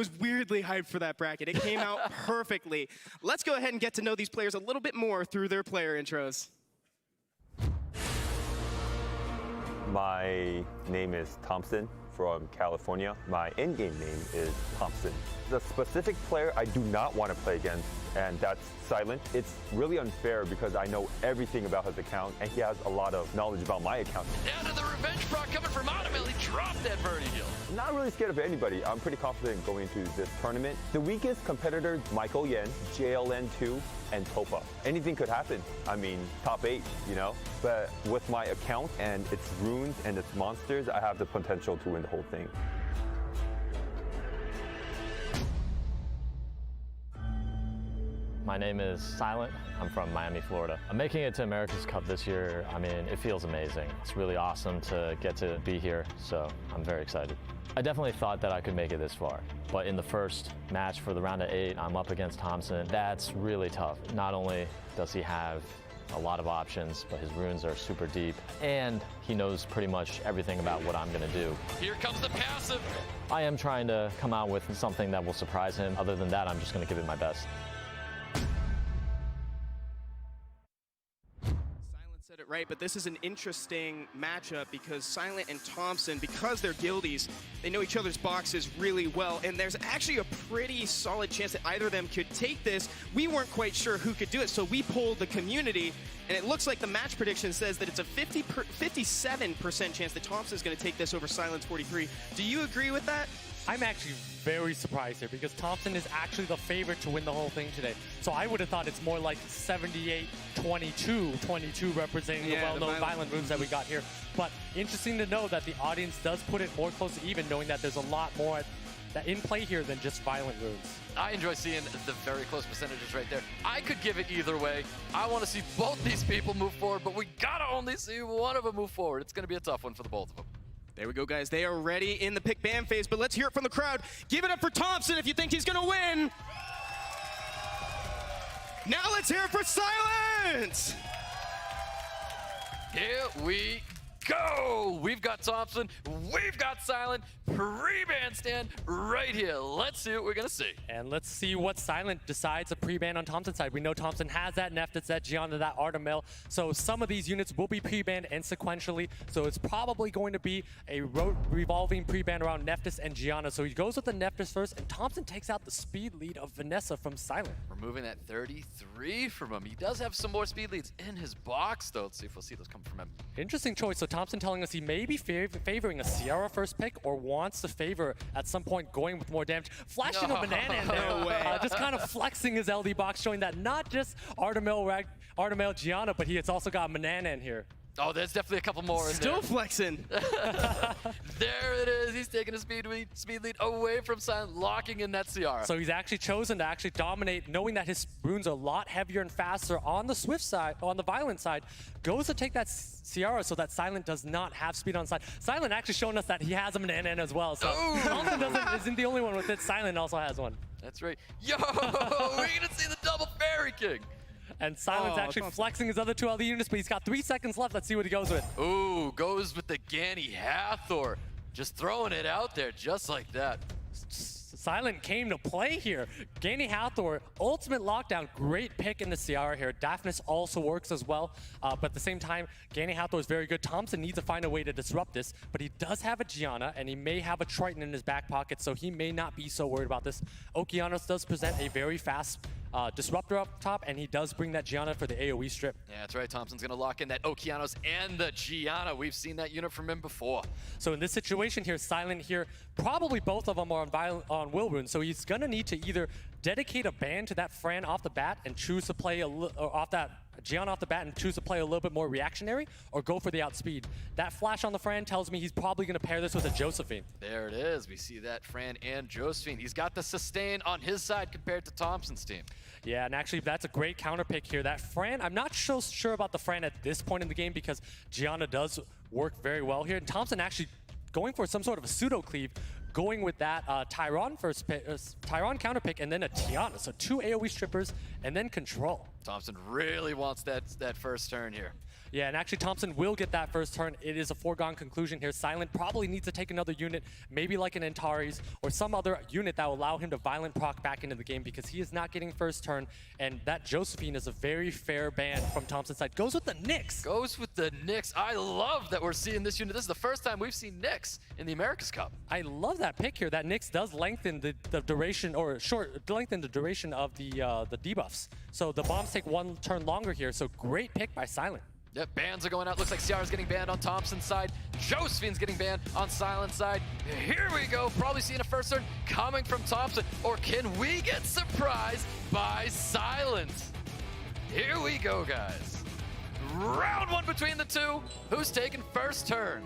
was weirdly hyped for that bracket. It came out perfectly. Let's go ahead and get to know these players a little bit more through their player intros. My name is Thompsin from California. My in-game name is Thompsin. The specific player I do not want to play against, and that's ylent. It's really unfair because I know everything about his account, and he has a lot of knowledge about my account. Down to the revenge proc coming from Automel. He dropped that vertigo. I'm not really scared of anybody. I'm pretty confident going into this tournament. The weakest competitors, Michael Yen, JLN2, and Topa. Anything could happen. I mean, top 8, you know? But with my account and its runes and its monsters, I have the potential to win the whole thing. My name is ylent. I'm from Miami, Florida. I'm making it to America's Cup this year. I mean, it feels amazing. It's really awesome to get to be here, so I'm very excited. I definitely thought that I could make it this far, but in the first match for the round of 8, I'm up against Thompsin. That's really tough. Not only does he have a lot of options, but his runes are super deep, and he knows pretty much everything about what I'm gonna do. Here comes the passive. I am trying to come out with something that will surprise him. Other than that, I'm just gonna give it my best. Said it right, but this is an interesting matchup because ylent and Thompsin, because they're guildies, they know each other's boxes really well, and there's actually a pretty solid chance that either of them could take this. We weren't quite sure who could do it, so we polled the community, and it looks like the match prediction says that it's a 57% chance that Thompson's going to take this over ylent's 43. Do you agree with that? I'm actually very surprised here because Thompsin is actually the favorite to win the whole thing today. So I would have thought it's more like 78-22, 22 representing the well-known violent runes that we got here. But interesting to know that the audience does put it more close to even, knowing that there's a lot more in play here than just violent runes. I enjoy seeing the very close percentages right there. I could give it either way. I want to see both these people move forward, but we gotta only see one of them move forward. It's gonna be a tough one for the both of them. There we go, guys. They are ready in the pick ban phase, but let's hear it from the crowd. Give it up for Thompsin if you think he's gonna win. Now let's hear it for ylent. Here we go. We've got Thompsin, we've got ylent, pre-ban right here. Let's see what we're gonna see. And let's see what ylent decides to pre-ban on Thompson's side. We know Thompsin has that Nephthys, that Gianna, that Artemel, so some of these units will be pre-banned and sequentially, so it's probably going to be a revolving pre-ban around Nephthys and Gianna. So he goes with the Nephthys first, and Thompsin takes out the speed lead of Vanessa from ylent. Removing that 33 from him. He does have some more speed leads in his box, though. Let's see if we'll see those come from him. Interesting choice. So Thompsin telling us he may be favoring a Sierra first pick or wants to favor at some point going with more damage. Flashing a banana in there, just kind of flexing his LD box, showing that not just Artemel Gianna, but he has also got a banana in here. Oh, there's definitely a couple more in Still there. flexing. There it is. He's taking a speed lead away from ylent, locking in that Ciara. So he's actually chosen to actually dominate, knowing that his runes are a lot heavier and faster on the Swift side, on the Violent side. Goes to take that Ciara so that ylent does not have speed on side. ylent actually showing us that he has a banana in as well. So Thompsin isn't the only one with it. ylent also has one. That's right. Yo, we're gonna see the double Fairy King. And ylent's actually flexing his other 2 LD units, but he's got 3 seconds left. Let's see what he goes with. Ooh, goes with the Ganny Hathor. Just throwing it out there just like that. ylent came to play here. Ganny Hathor, ultimate lockdown, great pick in the Ciara here. Daphnis also works as well, but at the same time, Ganny Hathor is very good. Thompsin needs to find a way to disrupt this, but he does have a Gianna, and he may have a Triton in his back pocket, so he may not be so worried about this. Okeanos does present a very fast disruptor up top, and he does bring that Gianna for the AoE strip. Yeah, that's right. Thompson's gonna lock in that Okeanos and the Gianna. We've seen that unit from him before. So in this situation here, ylent here, probably both of them are on Will Rune, so he's gonna need to either dedicate a ban to that Fran off the bat and choose to play off that Gianna off the bat and choose to play a little bit more reactionary, or go for the outspeed. That flash on the Fran tells me he's probably going to pair this with a Josephine. There it is. We see that Fran and Josephine. He's got the sustain on his side compared to Thompson's team. Yeah, and actually that's a great counter pick here. That Fran, I'm not so sure about the Fran at this point in the game because Gianna does work very well here. And Thompsin actually going for some sort of a pseudo cleave, going with that Tyron counter pick, and then a Tiana. So 2 AoE strippers and then control. Thompsin really wants that first turn here. Yeah, and actually Thompsin will get that first turn. It is a foregone conclusion here. Silent probably needs to take another unit, maybe like an Antares or some other unit that will allow him to violent proc back into the game because he is not getting first turn, and that Josephine is a very fair ban from Thompson's side. Goes with the Nyx. Goes with the Nyx. I love that we're seeing this unit. This is the first time we've seen Nyx in the America's Cup. I love that pick here. That Nyx does lengthen the duration, or lengthen the duration of the debuffs. So the bombs take one turn longer here, so great pick by Silent. Yep, bans are going out. Looks like Ciara's getting banned on Thompson's side. Josephine's getting banned on Silent's side. Here we go. Probably seeing a first turn coming from Thompsin. Or can we get surprised by Silent? Here we go, guys. Round one between the two. Who's taking first turn?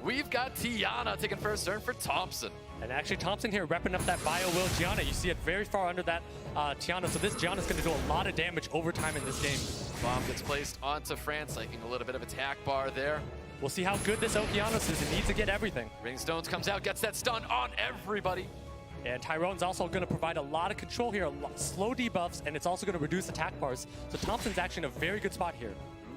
We've got Tiana taking first turn for Thompsin. And actually Thompsin here repping up that Bio Will Gianna. You see it very far under that Tiana. So this Gianna's going to do a lot of damage over time in this game. Bomb gets placed onto France, taking a little bit of attack bar there. We'll see how good this Okeanos is. It needs to get everything. Ring Stones comes out, gets that stun on everybody. And Tyrone's also going to provide a lot of control here, slow debuffs, and it's also going to reduce attack bars. So Thompson's actually in a very good spot here.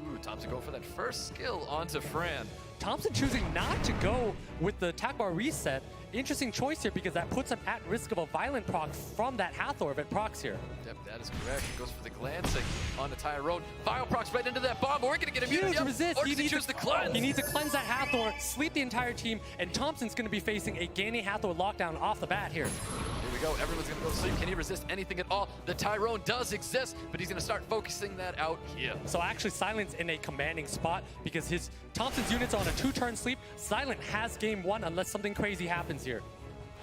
Ooh, Thompson going for that first skill onto Fran. Thompson choosing not to go with the attack bar reset. Interesting choice here because that puts him at risk of a violent proc from that Hathor if it procs here. Yep, that is correct. Goes for the glancing onto Tyrone. Vile procs right into that bomb. We're going to get immunity. Huge resist. Or does he choose the cleanse? He needs to cleanse that Hathor, sleep the entire team, and Thompson's going to be facing a Gani Hathor lockdown off the bat here. Here we go. Everyone's going to go to sleep. Can he resist anything at all? The Tyrone does exist, but he's going to start focusing that out here. So actually Silent's in a commanding spot because Thompson's units are on a 2-turn sleep. Silent has game 1 unless something crazy happens here.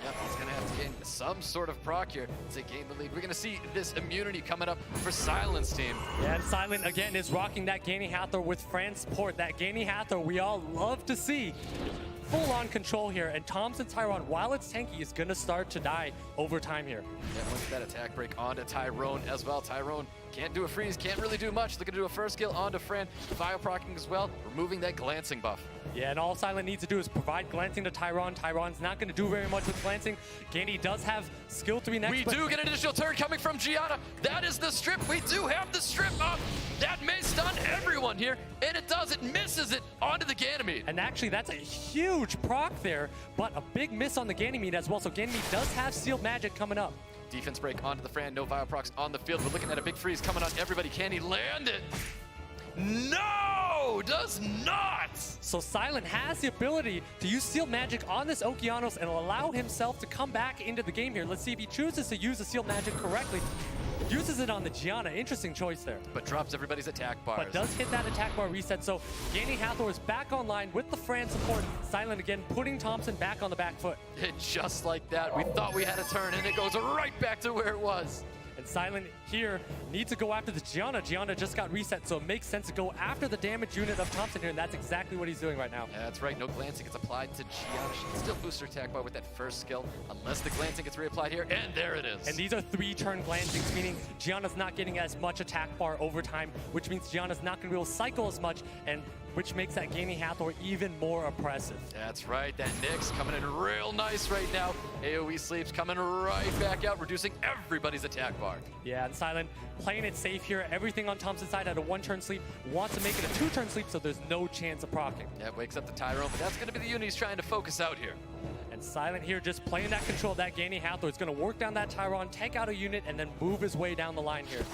Yep, he's going to have to gain some sort of proc here to gain the lead. We're going to see this immunity coming up for Silent's team. Yeah, and Silent again is rocking that Gani Hathor with Fran support. That Gani Hathor we all love to see. Full-on control here, and Thompson Tyrone, while it's tanky, is going to start to die over time here. Yeah, once that attack break onto Tyrone as well. Tyrone can't do a freeze, can't really do much. Looking to do a first skill onto Fran. Fire procking as well, removing that glancing buff. Yeah, and all Silent needs to do is provide glancing to Tyrone. Tyrone's not going to do very much with glancing. Gani does have skill 3 next. We do get an additional turn coming from Gianna. That is the strip. We do have the strip up. That may stun everyone here, and it does. It misses it onto the Ganymede. And actually, that's a huge proc there, but a big miss on the Ganymede as well. So Ganymede does have sealed magic coming up. Defense break onto the Fran. No Vile procs on the field. We're looking at a big freeze coming on everybody. Can he land it? No, does not. So Silent has the ability to use sealed magic on this Okeanos and allow himself to come back into the game here. Let's see if he chooses to use the sealed magic correctly. Uses it on the Gianna. Interesting choice there. But drops everybody's attack bars. But does hit that attack bar reset. So Gani Hathor is back online with the Fran support. Silent again, putting Thompson back on the back foot. And just like that, we thought we had a turn, and it goes right back to where it was. And Silent here needs to go after the Gianna. Gianna just got reset, so it makes sense to go after the damage unit of Thompson here, and that's exactly what he's doing right now. Yeah, that's right. No glancing gets applied to Gianna. She can still boost her attack bar with that first skill, unless the glancing gets reapplied here, and there it is. And these are 3-turn glancings, meaning Gianna's not getting as much attack bar over time, which means Gianna's not going to be able to cycle as much, and which makes that Gani Hathor even more oppressive. That's right. That Nyx coming in real nice right now. AoE sleeps coming right back out, reducing everybody's attack bar. Yeah, and Silent playing it safe here. Everything on Thompson's side at a 1-turn sleep. Wants to make it a 2-turn sleep, so there's no chance of proccing. Yeah, wakes up the Tyrone, but that's going to be the unit he's trying to focus out here. And Silent here just playing that control of that Gani Hathor. It's going to work down that Tyrone, take out a unit, and then move his way down the line here.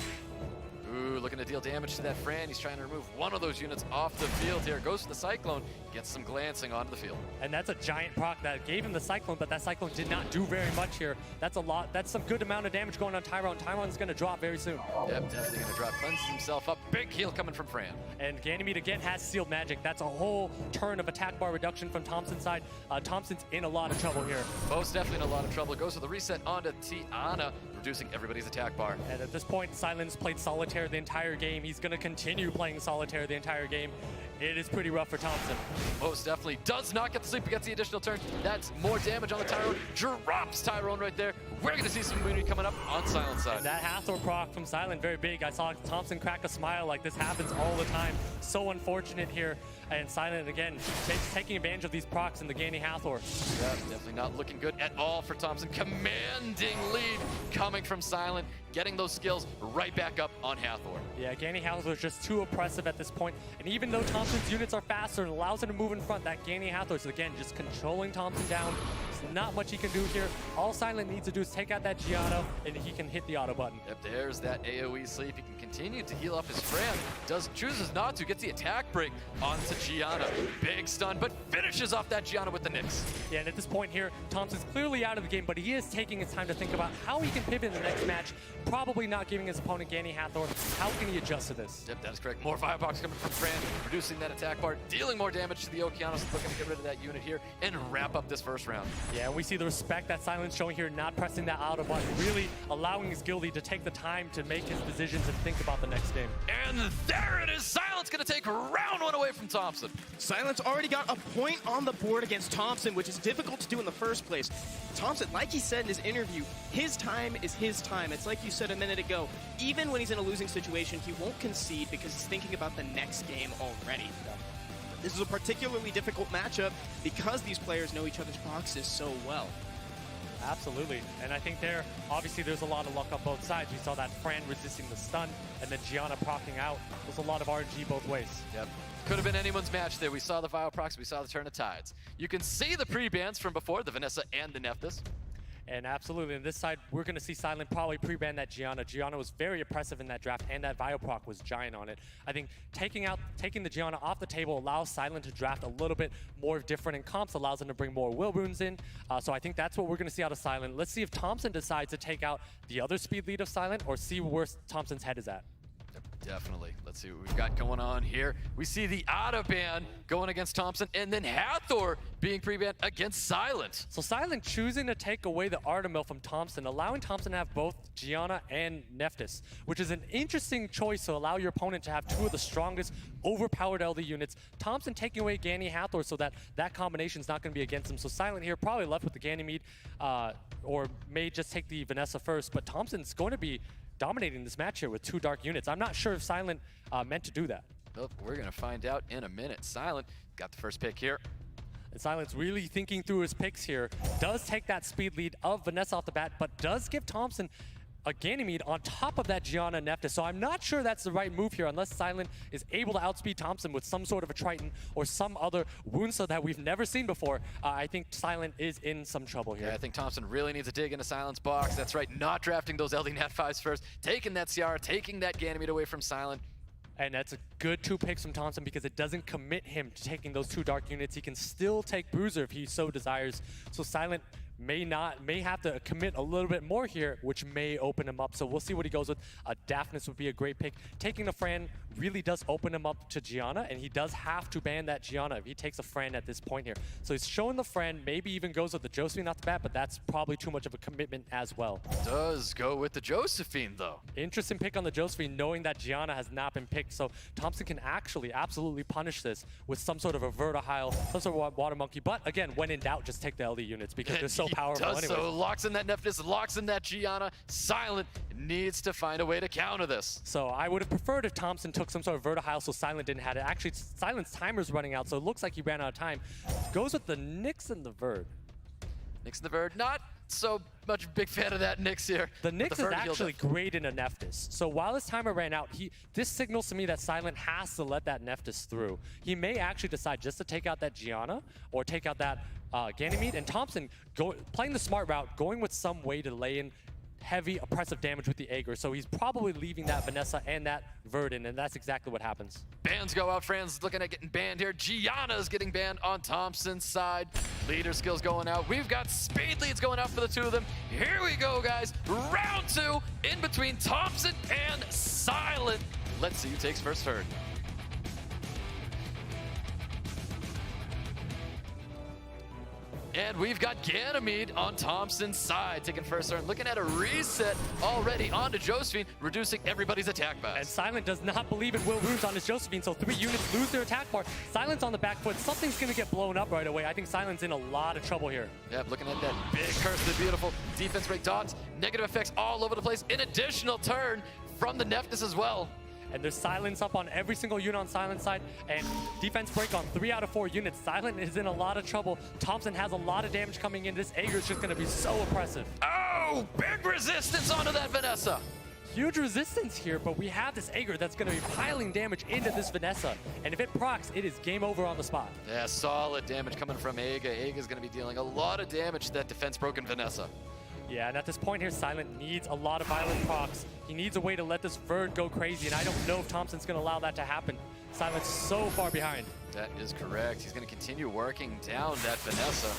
Ooh, looking to deal damage to that Fran. He's trying to remove one of those units off the field here. Goes to the Cyclone, gets some glancing onto the field. And that's a giant proc that gave him the Cyclone, but that Cyclone did not do very much here. That's a lot. That's some good amount of damage going on Tyrone. Tyrone's going to drop very soon. Yep, definitely going to drop. Cleanses himself up. Big heal coming from Fran. And Ganymede again has sealed magic. That's a whole turn of attack bar reduction from Thompson's side. Thompson's in a lot of trouble here. Most definitely in a lot of trouble. Goes for the reset onto Tiana, reducing everybody's attack bar. And at this point, Silent's played Solitaire the entire game. He's going to continue playing Solitaire the entire game. It is pretty rough for Thompson. Most definitely. Does not get the sleep, but gets the additional turn. That's more damage on the Tyrone. Drops Tyrone right there. We're going to see some immunity coming up on Silent's side. And that Hathor proc from Silent, very big. I saw Thompson crack a smile like this happens all the time. So unfortunate here. And Silent, again, taking advantage of these procs in the Gani Hathor. Yeah, definitely not looking good at all for Thompson. Commanding lead coming from Silent, getting those skills right back up on Hathor. Yeah, Ganny Hathor is just too oppressive at this point. And even though Thompson's units are faster and allows him to move in front, that Ganny Hathor is, again, just controlling Thompson down. There's not much he can do here. All Silent needs to do is take out that Gianna, and he can hit the auto button. Yep, there's that AoE sleep. He can continue to heal up his friend. Chooses not to, gets the attack break onto Gianna. Big stun, but finishes off that Gianna with the Nyx. Yeah, and at this point here, Thompson's clearly out of the game, but he is taking his time to think about how he can pivot in the next match. Probably not giving his opponent Ganny Hathor. How can he adjust to this? Yep, that is correct. More Firebox coming from Fran, reducing that attack part, dealing more damage to the Okeanos, looking to get rid of that unit here and wrap up this first round. Yeah, and we see the respect that Silent's showing here, not pressing that auto button, really allowing his guildie to take the time to make his decisions and think about the next game. And there it is. Silent's going to take round one away from Thompson. Silent's already got a point on the board against Thompson, which is difficult to do in the first place. Thompson, like he said in his interview, his time is his time. It's like you said a minute ago, even when he's in a losing situation, he won't concede because he's thinking about the next game already. This is a particularly difficult matchup because these players know each other's boxes so well. Absolutely, and I think obviously there's a lot of luck on both sides. We saw that Fran resisting the stun, and then Gianna proccing out. There's a lot of RNG both ways. Yep. Could have been anyone's match there. We saw the Vile procs, we saw the turn of tides. You can see the pre-bans from before, the Vanessa and the Nephthys. And absolutely, on this side, we're going to see Silent probably pre-ban that Gianna. Gianna was very oppressive in that draft, and that Vioproc was giant on it. I think taking the Gianna off the table allows Silent to draft a little bit more different in comps, allows him to bring more will runes in. So I think that's what we're going to see out of Silent. Let's see if Thompson decides to take out the other speed lead of Silent, or see where Thompson's head is at. Definitely. Let's see what we've got going on here. We see the auto ban going against Thompson, and then Hathor being pre-banned against Silent. So Silent choosing to take away the Artemil from Thompson, allowing Thompson to have both Gianna and Nephthys, which is an interesting choice to allow your opponent to have two of the strongest, overpowered LD units. Thompson taking away Ganny Hathor so that combination is not going to be against him. So Silent here probably left with the Ganymede, or may just take the Vanessa first, but Thompson's going to be dominating this match here with two dark units. I'm not sure if Silent meant to do that. Well, we're going to find out in a minute. Silent got the first pick here. And Silent's really thinking through his picks here. Does take that speed lead of Vanessa off the bat, but does give Thompson a Ganymede on top of that Gianna Nephthys. So I'm not sure that's the right move here unless Silent is able to outspeed Thompson with some sort of a Triton or some other wound that we've never seen before. I think Silent is in some trouble here. Yeah, I think Thompson really needs to dig into Silent's box. That's right, not drafting those LD Nat 5s first, taking that Ciara, taking that Ganymede away from Silent. And that's a good two picks from Thompson because it doesn't commit him to taking those two dark units. He can still take Bruiser if he so desires. So Silent may have to commit a little bit more here, which may open him up. So we'll see what he goes with. Daphnis would be a great pick. Taking the Fran really does open him up to Gianna, and he does have to ban that Gianna if he takes a Fran at this point here. So he's showing the Fran, maybe even goes with the Josephine off the bat, but that's probably too much of a commitment as well. Does go with the Josephine, though. Interesting pick on the Josephine, knowing that Gianna has not been picked. So Thompson can actually absolutely punish this with some sort of a Vertihile, some sort of Water Monkey. But again, when in doubt, just take the LD units because they're so powerful anyway. So locks in that Nephthys, locks in that Gianna. Silent needs to find a way to counter this. So I would have preferred if Thompson took some sort of Vertihile so Silent didn't have it. Actually, Silent's timer's running out, so it looks like he ran out of time. Goes with the Nyx and the Verd. Nyx and the Verd, not so much a big fan of that Nyx here. The Nyx is actually great in a Nephthys. So while his timer ran out, this signals to me that Silent has to let that Nephthys through. He may actually decide just to take out that Gianna or take out that Ganymede, and Thompson playing the smart route, going with some way to lay in heavy oppressive damage with the Aegir. So he's probably leaving that Vanessa and that Verdin, and that's exactly what happens. Bans go out. Fran's looking at getting banned here. Gianna's getting banned on Thompson's side. Leader skills going out. We've got speed leads going out for the two of them. Here we go, guys. Round two in between Thompson and Silent. Let's see who takes first turn. And we've got Ganymede on Thompson's side, taking first turn. Looking at a reset already onto Josephine, reducing everybody's attack bus. And Silent does not believe in will runes on his Josephine, so 3 units lose their attack bar. Silent's on the back foot. Something's going to get blown up right away. I think Silent's in a lot of trouble here. Yep, looking at that big Curse of the Beautiful. Defense break dots, negative effects all over the place. An additional turn from the Nephthys as well. And there's silence up on every single unit on Silent's side, and defense break on 3 out of 4 units. Silent is in a lot of trouble. Thompson has a lot of damage coming in. This Aegir is just going to be so oppressive. Oh, Oh, big resistance onto that Vanessa. Huge resistance here, but we have this Aegir that's going to be piling damage into this Vanessa. And if it procs, it is game over on the spot. Yeah, solid damage coming from Aiga. Aiga's going to be dealing a lot of damage to that defense-broken Vanessa. Yeah, and at this point here, Silent needs a lot of violent procs. He needs a way to let this Verd go crazy, and I don't know if Thompson's going to allow that to happen. Silent's so far behind. That is correct. He's going to continue working down that Vanessa.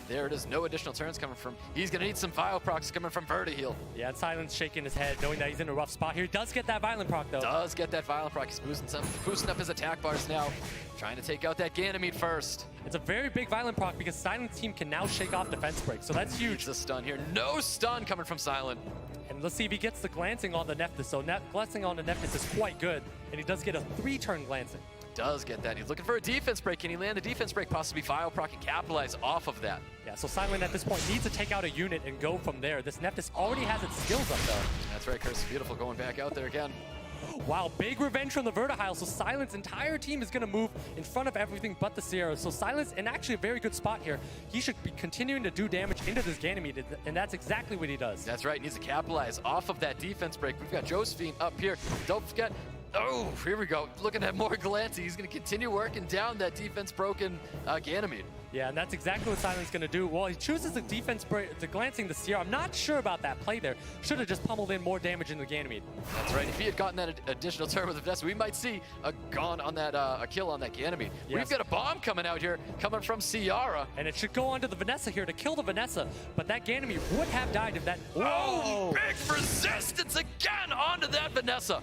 There it is, no additional turns coming from. He's going to need some Vile procs coming from Vertiheal. Yeah, and Silent's shaking his head, knowing that he's in a rough spot here. He does get that violent proc, though. Does get that Violent proc. He's boosting up his attack bars now. Trying to take out that Ganymede first. It's a very big violent proc because Silent's team can now shake off defense break, so that's huge. Needs a stun here. No stun coming from Silent. And let's see if he gets the glancing on the Nephthys. So glancing on the Nephthys is quite good, and he does get a 3-turn glancing. Does get that. He's looking for a defense break. Can he land the defense break? Possibly Vile proc and capitalize off of that. Yeah, so Silent at this point needs to take out a unit and go from there. This Nephthys already has its skills up though. That's right, Curse. Beautiful going back out there again. Wow, big revenge from the Vertiheil. So Silent's entire team is going to move in front of everything but the Sierra. So Silent's in actually a very good spot here. He should be continuing to do damage into this Ganymede, and that's exactly what he does. That's right. He needs to capitalize off of that defense break. We've got Josephine up here. Don't forget. Oh, here we go. Looking at more glancing. He's going to continue working down that defense-broken Ganymede. Yeah, and that's exactly what Silent's going to do. Well, he chooses the defense break, the glancing the Sierra. I'm not sure about that play there. Should have just pummeled in more damage into the Ganymede. That's right. If he had gotten that additional turn with the Vanessa, we might see a kill on that Ganymede. Yes. We've got a bomb coming out here, coming from Ciara. And it should go onto the Vanessa here to kill the Vanessa. But that Ganymede would have died if that... Oh, big resistance again onto that Vanessa.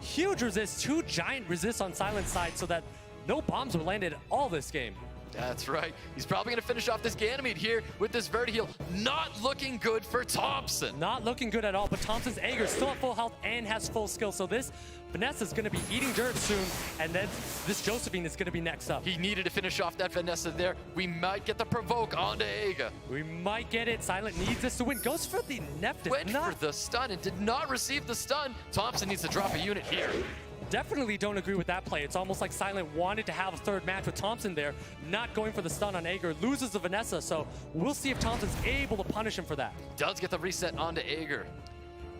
Huge resist, 2 giant resists on Silent's side so that no bombs were landed all this game. That's right. He's probably going to finish off this Ganymede here with this Vertiheal. Not looking good for Thompson. Not looking good at all, but Thompson's Aegir still at full health and has full skill. So this Vanessa's going to be eating dirt soon, and then this Josephine is going to be next up. He needed to finish off that Vanessa there. We might get the provoke onto Aiga. We might get it. Silent needs this to win. Goes for the Nephthys. Went for the stun and did not receive the stun. Thompson needs to drop a unit here. Definitely don't agree with that play. It's almost like Silent wanted to have a third match with Thompson there, not going for the stun on Aegir, loses the Vanessa, so we'll see if Thompson's able to punish him for that. Does get the reset onto Aegir.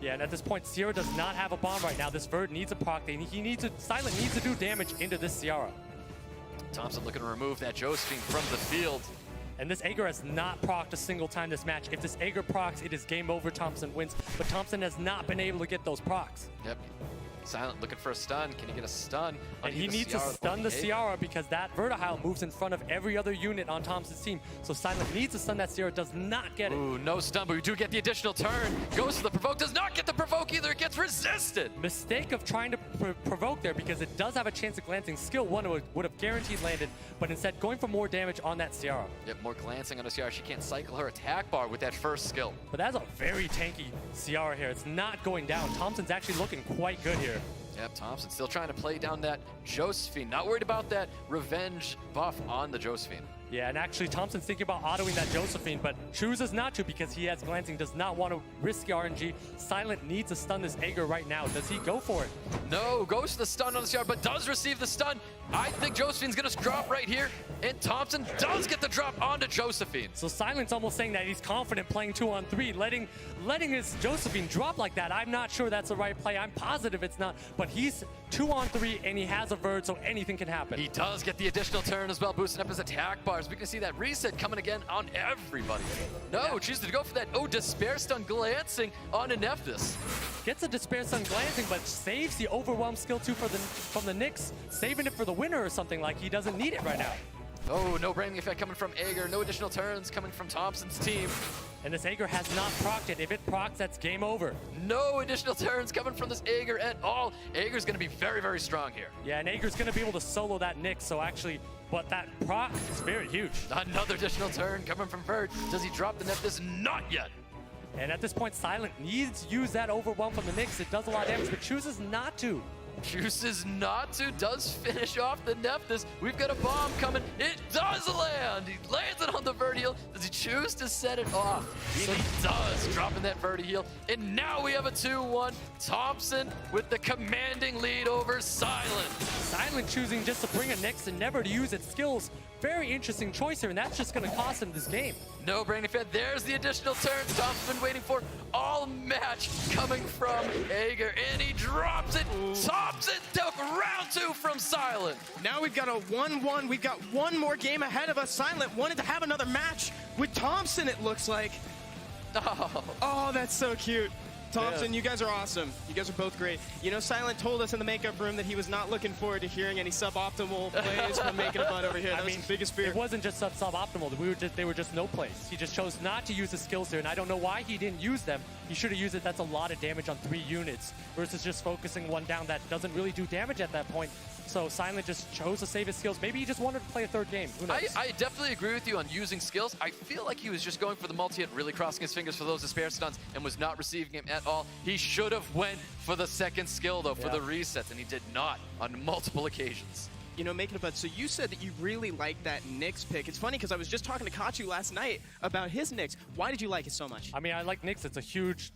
Yeah, and at this point, Sierra does not have a bomb right now. This Verd needs a proc. Silent needs to do damage into this Sierra. Thompson looking to remove that Josephine from the field. And this Aegir has not procced a single time this match. If this Aegir procs, it is game over. Thompson wins, but Thompson has not been able to get those procs. Yep. Silent looking for a stun. Can he get a stun? And he needs to stun the Ciara because that Vertiheil moves in front of every other unit on Thompson's team. So Silent needs to stun that Ciara, does not get it. Ooh, no stun, but we do get the additional turn. Goes for the provoke, does not get the provoke either. It gets resisted. Mistake of trying to provoke there because it does have a chance of glancing. Skill 1 would have guaranteed landed, but instead going for more damage on that Ciara. Yep, more glancing on a Ciara. She can't cycle her attack bar with that first skill. But that's a very tanky Ciara here. It's not going down. Thompson's actually looking quite good here. Yep, Thompson still trying to play down that Josephine. Not worried about that revenge buff on the Josephine. Yeah, and actually Thompson's thinking about autoing that Josephine, but chooses not to because he has glancing, does not want to risk the RNG. Silent needs to stun this Aegir right now. Does he go for it? No, goes to the stun on the Ciara, but does receive the stun. I think Josephine's gonna drop right here, and Thompson does get the drop onto Josephine. So Silent's almost saying that he's confident playing 2-on-3, letting his Josephine drop like that. I'm not sure that's the right play. I'm positive it's not, but he's 2-on-3 and he has a Verd, so anything can happen. He does get the additional turn as well, boosting up his attack bars. We can see that reset coming again on everybody. No, chooses to go for that, Despair Stun glancing onto Nephthys. Gets a Despair Stun glancing, but saves the Overwhelm skill 2 from the Nyx, saving it for the winner or something. Like he doesn't need it right now. Oh, no branding effect coming from Aegir. No additional turns coming from Thompson's team. And this Aegir has not procced it. If it procs, that's game over. No additional turns coming from this Aegir at all. Aegir's going to be very, very strong here. Yeah, and Aegir's going to be able to solo that Nyx, so actually, but that proc is very huge. Another additional turn coming from Verd. Does he drop the Nephthys? Not yet. And at this point, Silent needs to use that Overwhelm from the Nyx. It does a lot of damage, but chooses not to. Chooses not to, does finish off the Nephthys. We've got a bomb coming. It does land. He lands it on the Vertiheal. Does he choose to set it off? He does, dropping that Vertiheal. And now we have a 2-1. Thompson with the commanding lead over Silent. Silent choosing just to bring a Nyx and never to use its skills. very interesting choice here, and that's just going to cost him this game. No brain fed. There's the additional turns Thompson's been waiting for all match coming from Ager, and he drops it. Thompson took round 2 from Silent. Now we've got a 1-1. We've got one more game ahead of us. Silent wanted to have another match with Thompson, it looks like. Oh, that's so cute. Thompsin, you guys are awesome. You guys are both great. You know, Silent told us in the makeup room that he was not looking forward to hearing any suboptimal plays from Making a Butt over here. That was his biggest fear. It wasn't just suboptimal. They were just no plays. He just chose not to use the skills here, and I don't know why he didn't use them. He should have used it. That's a lot of damage on 3 units versus just focusing one down that doesn't really do damage at that point. So Silent just chose to save his skills. Maybe he just wanted to play a 3rd game. Who knows? I definitely agree with you on using skills. I feel like he was just going for the multi-hit, really crossing his fingers for those despair stuns, and was not receiving him at all. He should have went for the 2nd skill, though, for the resets, and he did not on multiple occasions. You know, Making a Butt, so you said that you really like that Nyx pick. It's funny because I was just talking to Kachu last night about his Nyx. Why did you like it so much? I mean, I like Nyx. It's a huge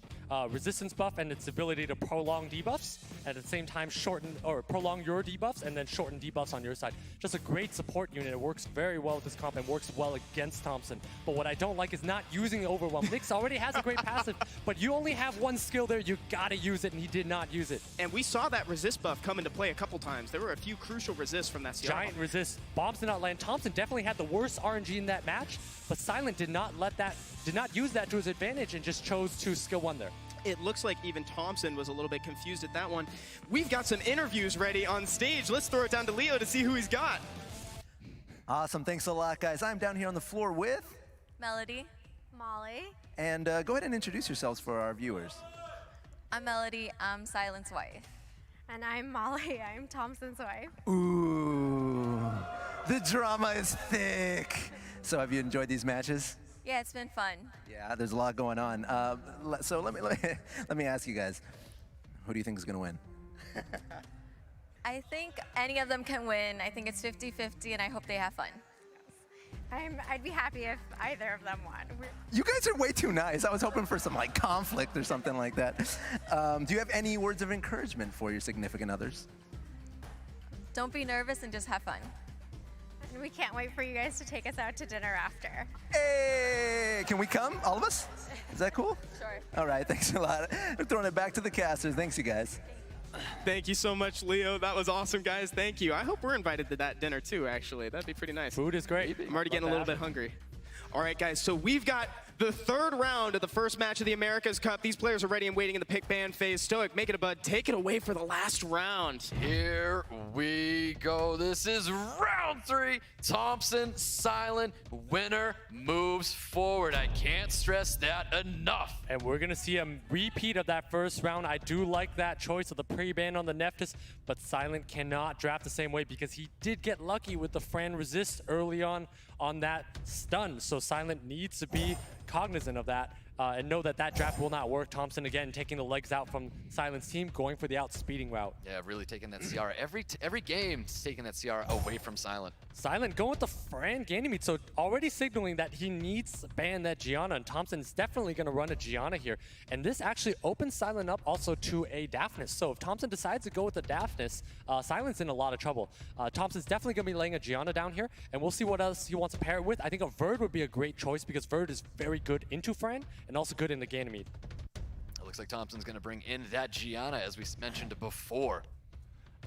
resistance buff and its ability to prolong debuffs, and at the same time prolong your debuffs and then shorten debuffs on your side. Just a great support unit. It works very well with this comp and works well against Thompson. But what I don't like is not using the Overwhelm. Nyx already has a great passive, but you only have 1 skill there. You gotta use it, and he did not use it. And we saw that resist buff come into play a couple times. There were a few crucial resists from that CR. Giant resist. Bombs did not land. Thompson definitely had the worst RNG in that match, but Silent did not use that to his advantage and just chose to skill 1 there. It looks like even Thompson was a little bit confused at that one. We've got some interviews ready on stage. Let's throw it down to Leo to see who he's got. Awesome, thanks a lot, guys. I'm down here on the floor with Melody. Molly. and go ahead and introduce yourselves for our viewers. I'm Melody. I'm Silent's wife. And I'm Molly. I'm Thompson's wife. Ooh, the drama is thick. So have you enjoyed these matches? Yeah, it's been fun. Yeah, there's a lot going on. So let me ask you guys, who do you think is gonna win? I think any of them can win. I think it's 50-50, and I hope they have fun. I'd be happy if either of them won. You guys are way too nice. I was hoping for some like conflict or something like that. Do you have any words of encouragement for your significant others? Don't be nervous and just have fun. And we can't wait for you guys to take us out to dinner after. Hey, can we come, all of us? Is that cool? Sure. All right, thanks a lot. We're throwing it back to the casters. Thanks, you guys. Thank you so much, Leo. That was awesome, guys. Thank you. I hope we're invited to that dinner, too, actually. That'd be pretty nice. Food is great. I'm already getting a little bit hungry. All right, guys, so we've got the 3rd round of the first match of the America's Cup. These players are ready and waiting in the pick ban phase. Stoic, Making a Bud, take it away for the last round. Here we go. This is round 3. Thompsin, Silent, winner moves forward. I can't stress that enough. And we're going to see a repeat of that first round. I do like that choice of the pre-ban on the Nephthys, but Silent cannot draft the same way because he did get lucky with the Fran resist early on that stun. So Silent needs to be cognizant of that and know that that draft will not work. Thompsin, again, taking the legs out from Silent's team, going for the outspeeding route. Yeah, really taking that CR. Every game, taking that CR away from Silent. Silent going with the Fran Ganymede, so already signaling that he needs to ban that Gianna, and Thompson's definitely going to run a Gianna here. And this actually opens Silent up also to a Daphnis. So if Thompsin decides to go with the Daphnis, Silent's in a lot of trouble. Thompson's definitely going to be laying a Gianna down here, and we'll see what else he wants to pair it with. I think a Verd would be a great choice because Verd is very good into Fran and also good in the Ganymede. It looks like Thompson's going to bring in that Gianna, as we mentioned before.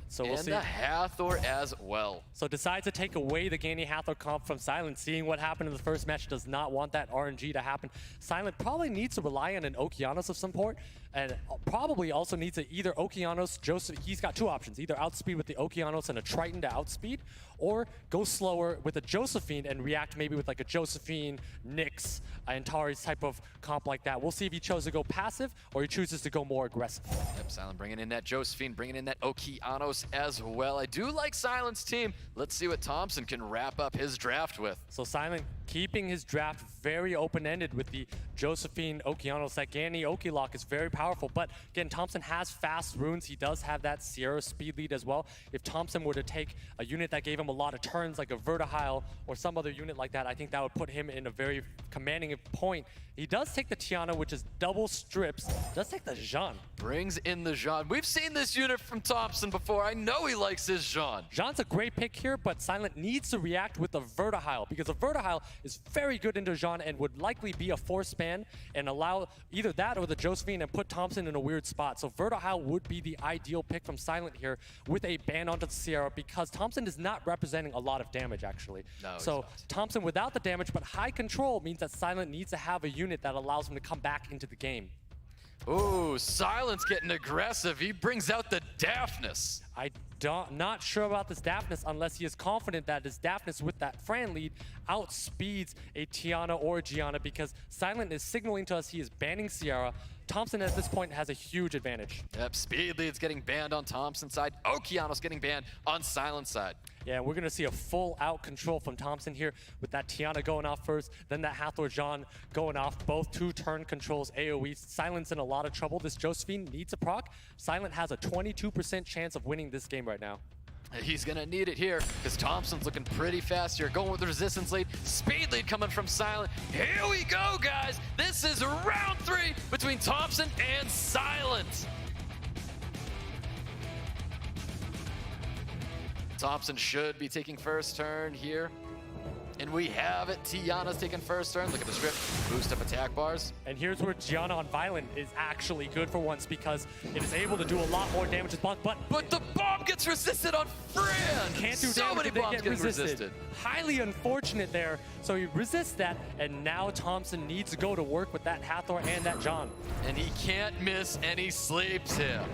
So we'll see. And the Hathor as well. So decides to take away the Gany Hathor comp from Silent, seeing what happened in the first match, does not want that RNG to happen. Silent probably needs to rely on an Okeanos of some sort, and probably also needs to either Okeanos, Joseph, he's got 2 options, either outspeed with the Okeanos and a Triton to outspeed, or go slower with a Josephine and react maybe with like a Josephine, Nyx, Antares type of comp like that. We'll see if he chose to go passive or he chooses to go more aggressive. Yep, Silent bringing in that Josephine, bringing in that Okeanos as well. I do like Silent's team. Let's see what Thompsin can wrap up his draft with. So Silent keeping his draft very open-ended with the Josephine Okeanos. That Gany Oki lock is very powerful, but again, Thompsin has fast runes. He does have that Sierra speed lead as well. If Thompsin were to take a unit that gave him a lot of turns, like a Vertihile or some other unit like that, I think that would put him in a very commanding point. He does take the Tiana, which is double strips. Does take the Jean. Brings in the Jean. We've seen this unit from Thompsin before. I know he likes his Jean. Jean's a great pick here, but Silent needs to react with a Vertihile because a Vertihile is very good into Jean and would likely be a force ban and allow either that or the Josephine and put Thompson in a weird spot. So Vertihile would be the ideal pick from Silent here with a ban onto the Sierra because Thompson is not representing a lot of damage actually. No, he's so not. Thompson without the damage but high control means that Silent needs to have a unit that allows him to come back into the game. Ooh, Silent's getting aggressive. He brings out the Daphnis. Not sure about this Daphnis unless he is confident that his Daphnis with that Fran lead outspeeds a Tiana or a Gianna because Silent is signaling to us he is banning Sierra. Thompson at this point has a huge advantage. Yep, Speed Lead's getting banned on Thompson's side. Okeanos getting banned on Silent's side. Yeah, and we're going to see a full out control from Thompson here with that Tiana going off first, then that Hathor Jean going off, both 2-turn controls AoE. Silent's in a lot of trouble. This Josephine needs a proc. Silent has a 22% chance of winning this game right now. He's gonna need it here because Thompson's looking pretty fast here. Going with the resistance lead. Speed lead coming from Silent. Here we go, guys. This is round 3 between Thompson and Silent. Thompson should be taking first turn here. And we have it. Tiana's taking first turn. Look at the script. Boost up attack bars. And here's where Gianna on Violent is actually good for once because it is able to do a lot more damage with bombs, But the bomb gets resisted on Fran! can't do so damage many if they bombs get getting resisted. Highly unfortunate there. So he resists that, and now Thompson needs to go to work with that Hathor and that John. And he can't miss any sleeps here.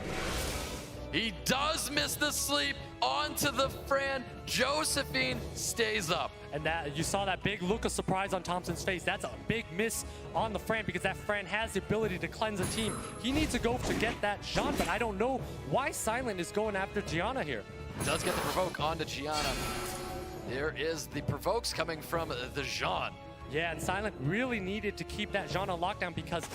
He does miss the sleep onto the Fran. Josephine stays up. And that you saw that big look of surprise on Thompson's face. That's a big miss on the Fran because that Fran has the ability to cleanse a team. He needs to go to get that Jean, but I don't know why Silent is going after Gianna here. Does get the provoke onto Gianna. There is the provokes coming from the Jean. Yeah, and Silent really needed to keep that Jean on lockdown because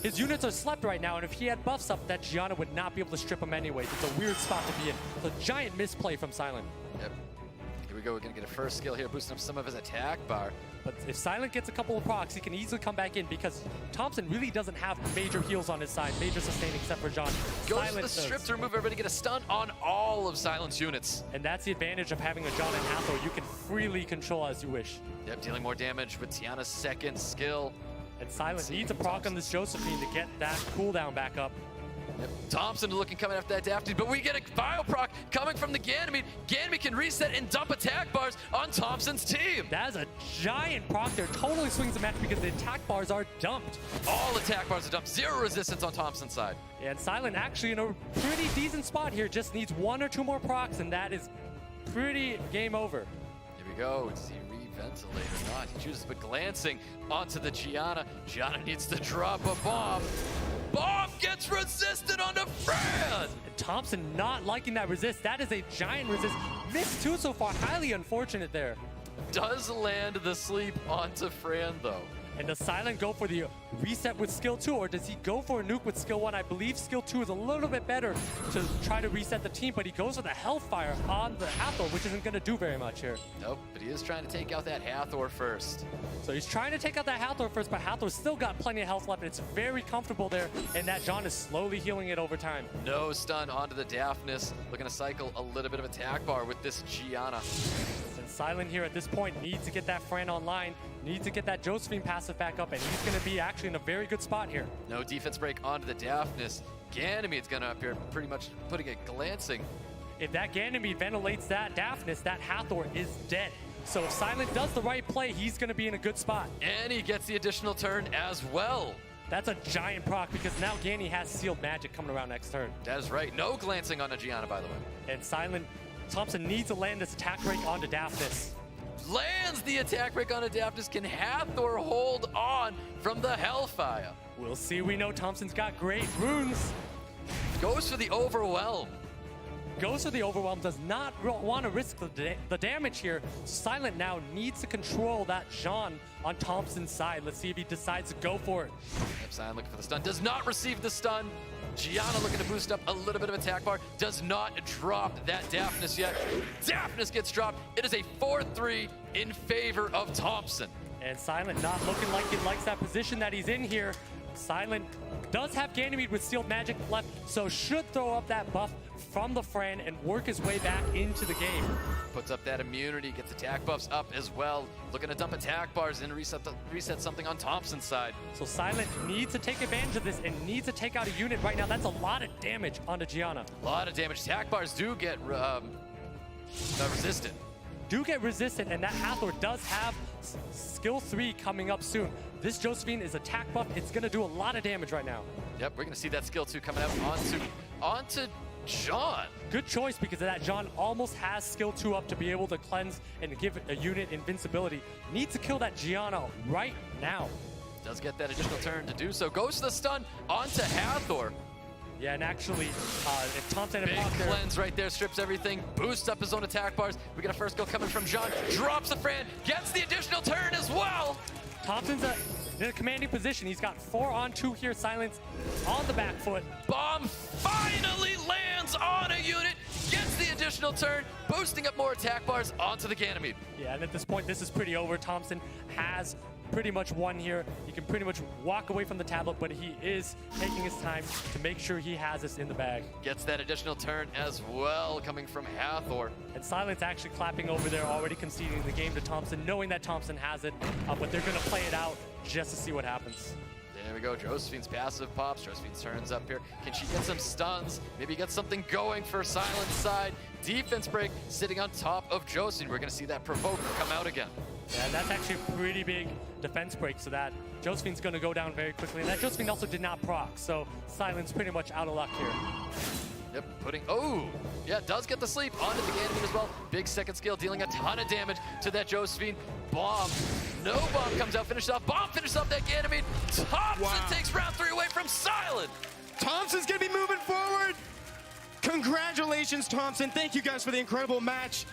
his units are slept right now, and if he had buffs up, that Gianna would not be able to strip him anyways. It's a weird spot to be in. It's a giant misplay from Silent. Yep. Here we go. We're going to get a first skill here, boosting up some of his attack bar. But if Silent gets a couple of procs, he can easily come back in because Thompson really doesn't have major heals on his side, major sustain except for Jean. Goes for the strip to remove everybody, get a stun on all of Silent's units. And that's the advantage of having a Jean and Hathor. You can freely control as you wish. Yep, dealing more damage with Tiana's second skill. And Silent needs a proc on this Josephine to get that cooldown back up. Yep. Thompson looking coming after that Daphne, but we get a bio proc coming from the Ganymede. Ganymede can reset and dump attack bars on Thompson's team. That is a giant proc there. Totally swings the match because the attack bars are dumped. All attack bars are dumped. Zero resistance on Thompson's side. And Silent actually in a pretty decent spot here. Just needs 1 or 2 more procs, and that is pretty game over. Here we go. Does he reventilate or not? He chooses, but glancing onto the Gianna. Gianna needs to drop a bomb. Bomb gets resisted onto Fran! And Thompson not liking that resist. That is a giant resist. Missed 2 so far. Highly unfortunate there. Does land the sleep onto Fran, though. And does Silent go for the reset with skill 2, or does he go for a nuke with skill 1? I believe skill 2 is a little bit better to try to reset the team, but he goes for the Hellfire on the Hathor, which isn't going to do very much here. Nope, but he is trying to take out that Hathor first. So he's trying to take out that Hathor first, but Hathor's still got plenty of health left. It's very comfortable there, and that Jean is slowly healing it over time. No stun onto the Daphnis. Looking to cycle a little bit of attack bar with this Gianna. And Silent here at this point needs to get that Fran online, needs to get that Josephine passive back up, and he's going to be actually in a very good spot here. No defense break onto the Daphnis. Ganymede's going to appear pretty much putting it glancing. If that Ganymede ventilates that Daphnis, that Hathor is dead. So if Silent does the right play, he's going to be in a good spot. And he gets the additional turn as well. That's a giant proc because now Ganny has sealed magic coming around next turn. That is right. No glancing on a Gianna, by the way. And Silent, Thompson needs to land this attack break onto Daphnis. Lands the attack break on a Daphnis. Can Hathor hold on from the Hellfire? We'll see. We know Thompson's got great runes. Goes for the Overwhelm. Goes for the Overwhelm, does not want to risk the damage here. Silent now needs to control that Jean on Thompson's side. Let's see if he decides to go for it. Yep, Silent looking for the stun. Does not receive the stun. Gianna looking to boost up a little bit of attack bar. Does not drop that Daphnis yet. Daphnis gets dropped. It is a 4-3 in favor of Thompson. And Silent not looking like he likes that position that he's in here. Silent does have Ganymede with Sealed Magic left, so should throw up that buff from the Fran and work his way back into the game. Puts up that immunity, gets attack buffs up as well. Looking to dump attack bars and reset something on Thompson's side. So Silent needs to take advantage of this and needs to take out a unit right now. That's a lot of damage onto Gianna. A lot of damage. Attack bars do get resistant. Do get resistant, and that Hathor does have skill 3 coming up soon. This Josephine is attack buff. It's going to do a lot of damage right now. Yep, we're going to see that skill 2 coming out onto John. Good choice because of that. John almost has skill 2 up to be able to cleanse and give a unit invincibility. Needs to kill that Gianna right now. Does get that additional turn to do so. Goes to the stun onto Hathor. Yeah, and actually, if Thompson Big had blocked there, cleanse right there, strips everything, boosts up his own attack bars. We get a first kill coming from John, drops the Fran, gets the additional turn as well. Thompson's in a commanding position. He's got 4-on-2 here, Silence on the back foot. Bomb finally lands on a unit, gets the additional turn, boosting up more attack bars onto the Ganymede. Yeah, and at this point, this is pretty over. Thompson has pretty much won here. He can pretty much walk away from the tablet, but he is taking his time to make sure he has this in the bag. Gets that additional turn as well, coming from Hathor. And Silence actually clapping over there, already conceding the game to Thompson, knowing that Thompson has it, but they're going to play it out just to see what happens. There we go, Josephine's passive pops. Josephine turns up here. Can she get some stuns? Maybe get something going for Silent's side. Defense break sitting on top of Josephine. We're going to see that provoker come out again. Yeah, that's actually a pretty big defense break, so that Josephine's going to go down very quickly. And that Josephine also did not proc, so Silent's pretty much out of luck here. Yep, does get the sleep onto the Ganymede as well. Big second skill, dealing a ton of damage to that Josephine. Bomb. No bomb comes out, finishes off. Bomb finishes off that Ganymede. Thompson takes round 3 away from Silent. Thompson's gonna be moving forward. Congratulations, Thompson. Thank you guys for the incredible match.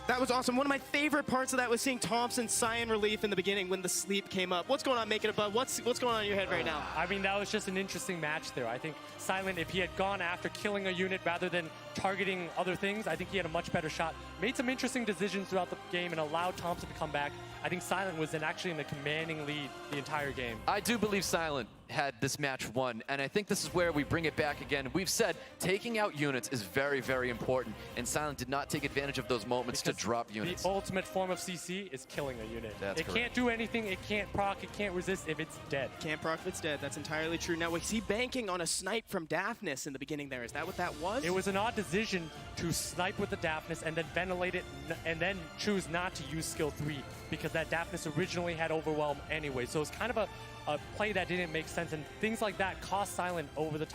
That was awesome. One of my favorite parts of that was seeing Thompson sigh in relief in the beginning when the sleep came up. What's going on, Make It Above? What's going on in your head right now? I mean, that was just an interesting match there. I think Silent, if he had gone after killing a unit rather than targeting other things, I think he had a much better shot. Made some interesting decisions throughout the game and allowed Thompson to come back. I think Silent was actually in a commanding lead the entire game. I do believe Silent had this match won, and I think this is where we bring it back again. We've said taking out units is very, very important, and Silent did not take advantage of those moments to drop units. The ultimate form of CC is killing a unit. That's it correct. can't do anything, it can't proc, it can't resist if it's dead. Can't proc if it's dead. That's entirely true. Now, was he banking on a snipe from Daphnis in the beginning there? Is that what that was? It was an odd decision to snipe with the Daphnis and then ventilate it and then choose not to use skill 3 because that Daphnis originally had overwhelm anyway. So it's kind of a play that didn't make sense, and things like that cost Silent over the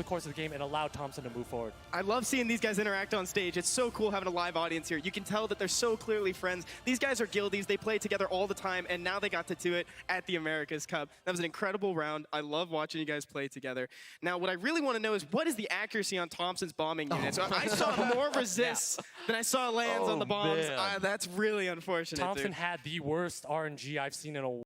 course of the game and allowed Thompson to move forward. I love seeing these guys interact on stage. It's so cool having a live audience here. You can tell that they're so clearly friends. These guys are guildies. They play together all the time, and now they got to do it at the America's Cup. That was an incredible round. I love watching you guys play together. Now, what I really want to know is what is the accuracy on Thompson's bombing unit? So I saw more resists than I saw lands on the bombs. That's really unfortunate. Thompson dude. had the worst RNG I've seen in a